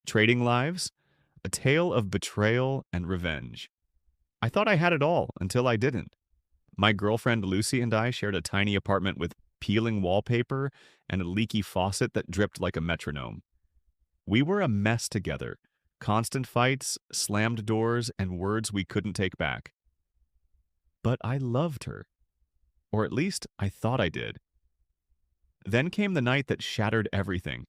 Trading lives, a tale of betrayal and revenge. I thought I had it all until I didn't. My girlfriend Lucy and I shared a tiny apartment with peeling wallpaper and a leaky faucet that dripped like a metronome. We were a mess together. Constant fights, slammed doors, and words we couldn't take back. But I loved her. Or at least I thought I did. Then came the night that shattered everything.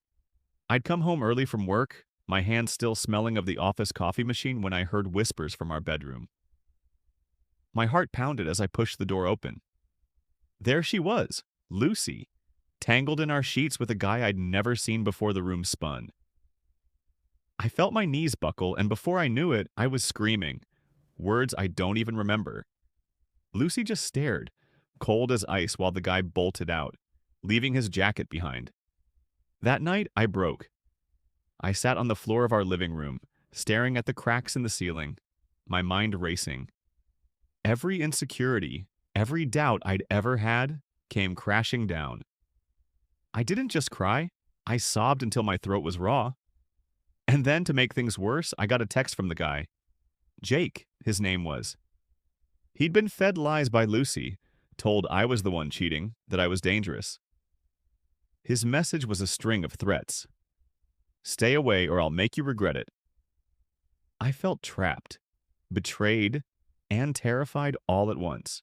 I'd come home early from work, my hands still smelling of the office coffee machine when I heard whispers from our bedroom. My heart pounded as I pushed the door open. There she was, Lucy, tangled in our sheets with a guy I'd never seen before the room spun. I felt my knees buckle, and before I knew it, I was screaming, words I don't even remember. Lucy just stared, cold as ice while the guy bolted out, leaving his jacket behind. That night, I broke. I sat on the floor of our living room, staring at the cracks in the ceiling, my mind racing. Every insecurity, every doubt I'd ever had came crashing down. I didn't just cry, I sobbed until my throat was raw. And then, to make things worse, I got a text from the guy. Jake, his name was. He'd been fed lies by Lucy, told I was the one cheating, that I was dangerous. His message was a string of threats. Stay away or I'll make you regret it. I felt trapped, betrayed, and terrified all at once.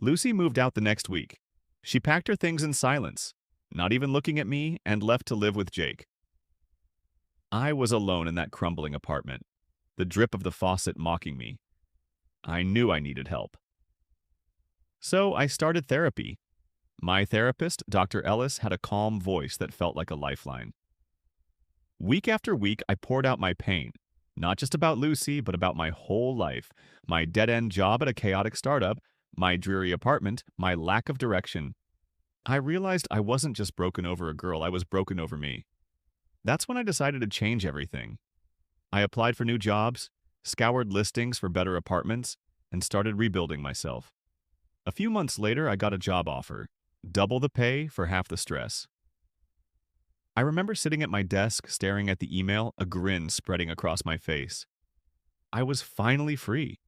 Lucy moved out the next week. She packed her things in silence, not even looking at me, and left to live with Jake. I was alone in that crumbling apartment, the drip of the faucet mocking me. I knew I needed help. So I started therapy. My therapist, Dr. Ellis, had a calm voice that felt like a lifeline. Week after week, I poured out my pain, not just about Lucy, but about my whole life, my dead-end job at a chaotic startup, my dreary apartment, my lack of direction. I realized I wasn't just broken over a girl, I was broken over me. That's when I decided to change everything. I applied for new jobs, scoured listings for better apartments, and started rebuilding myself. A few months later, I got a job offer, double the pay for half the stress. I remember sitting at my desk, staring at the email, a grin spreading across my face. I was finally free.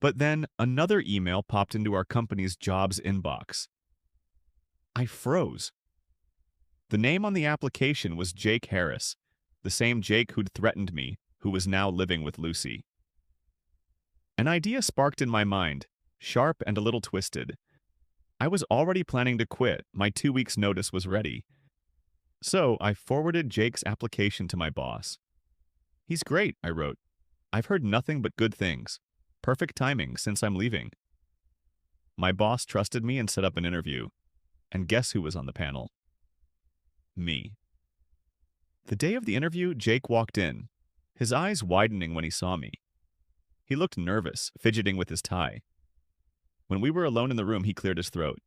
But then another email popped into our company's jobs inbox. I froze. The name on the application was Jake Harris, the same Jake who'd threatened me, who was now living with Lucy. An idea sparked in my mind, sharp and a little twisted. I was already planning to quit, my 2 weeks' notice was ready. So I forwarded Jake's application to my boss. He's great, I wrote. I've heard nothing but good things. Perfect timing since I'm leaving. My boss trusted me and set up an interview. And guess who was on the panel? Me. The day of the interview, Jake walked in, his eyes widening when he saw me. He looked nervous, fidgeting with his tie. When we were alone in the room, he cleared his throat.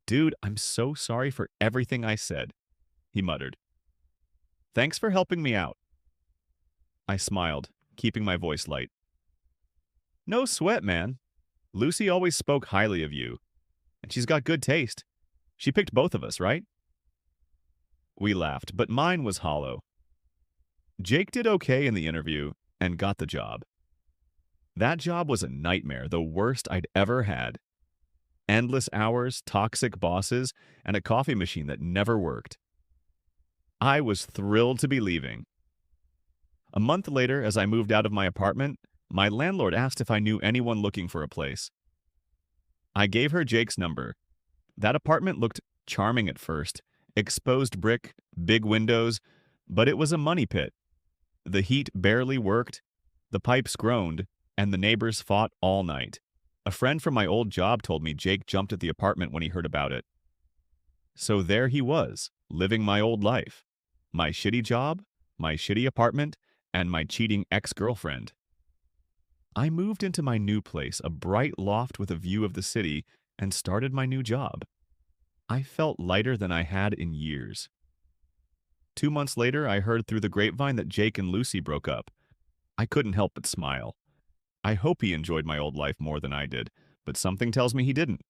Dude, I'm so sorry for everything I said, he muttered. Thanks for helping me out. I smiled, keeping my voice light. No sweat, man. Lucy always spoke highly of you. And she's got good taste. She picked both of us, right? We laughed, but mine was hollow. Jake did okay in the interview and got the job. That job was a nightmare, the worst I'd ever had. Endless hours, toxic bosses, and a coffee machine that never worked. I was thrilled to be leaving. A month later, as I moved out of my apartment, my landlord asked if I knew anyone looking for a place. I gave her Jake's number. That apartment looked charming at first. Exposed brick, big windows, but it was a money pit. The heat barely worked, the pipes groaned, and the neighbors fought all night. A friend from my old job told me Jake jumped at the apartment when he heard about it. So there he was, living my old life. My shitty job, my shitty apartment, and my cheating ex-girlfriend. I moved into my new place, a bright loft with a view of the city, and started my new job. I felt lighter than I had in years. 2 months later, I heard through the grapevine that Jake and Lucy broke up. I couldn't help but smile. I hope he enjoyed my old life more than I did, but something tells me he didn't.